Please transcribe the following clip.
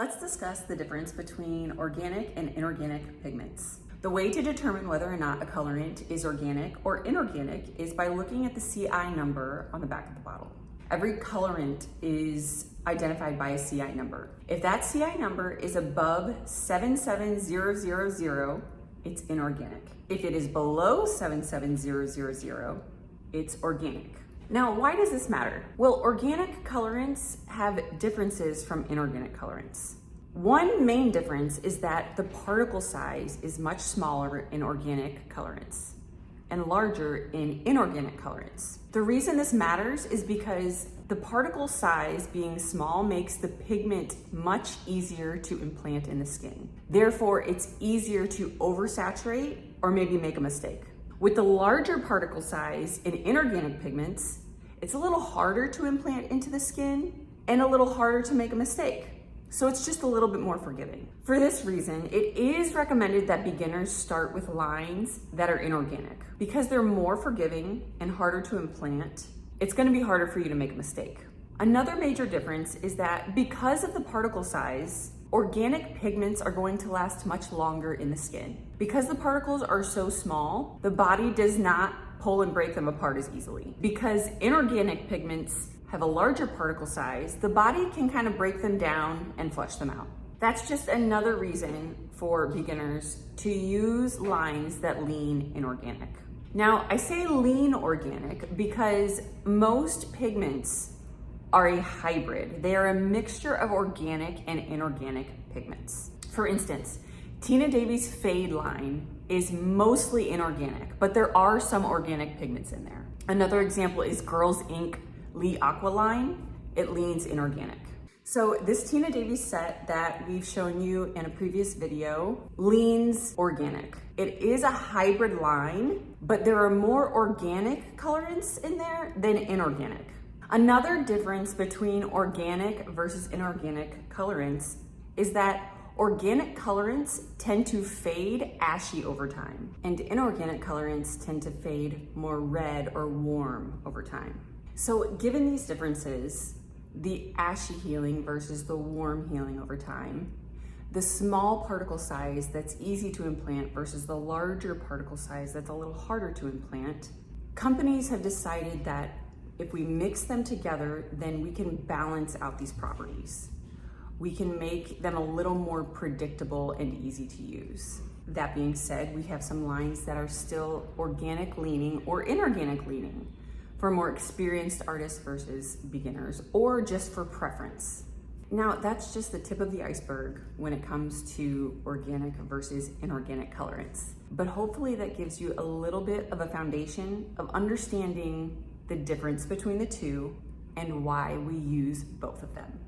Let's discuss the difference between organic and inorganic pigments. The way to determine whether or not a colorant is organic or inorganic is by looking at the CI number on the back of the bottle. Every colorant is identified by a CI number. If that CI number is above 77000, it's inorganic. If it is below 77000, it's organic. Now, why does this matter? Well, organic colorants have differences from inorganic colorants. One main difference is that the particle size is much smaller in organic colorants and larger in inorganic colorants. The reason this matters is because the particle size being small makes the pigment much easier to implant in the skin. Therefore, it's easier to oversaturate or maybe make a mistake. With the larger particle size in inorganic pigments, it's a little harder to implant into the skin and a little harder to make a mistake. So it's just a little bit more forgiving. For this reason, it is recommended that beginners start with lines that are inorganic. Because they're more forgiving and harder to implant, it's gonna be harder for you to make a mistake. Another major difference is that because of the particle size, organic pigments are going to last much longer in the skin. Because the particles are so small, the body does not pull and break them apart as easily. Because inorganic pigments have a larger particle size, the body can kind of break them down and flush them out. That's just another reason for beginners to use lines that lean inorganic. Now, I say lean organic because most pigments are a hybrid. They are a mixture of organic and inorganic pigments. For instance, Tina Davies' Fade line is mostly inorganic, but there are some organic pigments in there. Another example is Girls Inc. Lee Aqua line. It leans inorganic. So this Tina Davies set that we've shown you in a previous video leans organic. It is a hybrid line, but there are more organic colorants in there than inorganic. Another difference between organic versus inorganic colorants is that organic colorants tend to fade ashy over time, and inorganic colorants tend to fade more red or warm over time. So given these differences, the ashy healing versus the warm healing over time, the small particle size that's easy to implant versus the larger particle size that's a little harder to implant, companies have decided that if we mix them together, then we can balance out these properties. We can make them a little more predictable and easy to use. That being said, we have some lines that are still organic leaning or inorganic leaning for more experienced artists versus beginners, or just for preference. Now, that's just the tip of the iceberg when it comes to organic versus inorganic colorants. But hopefully that gives you a little bit of a foundation of understanding the difference between the two and why we use both of them.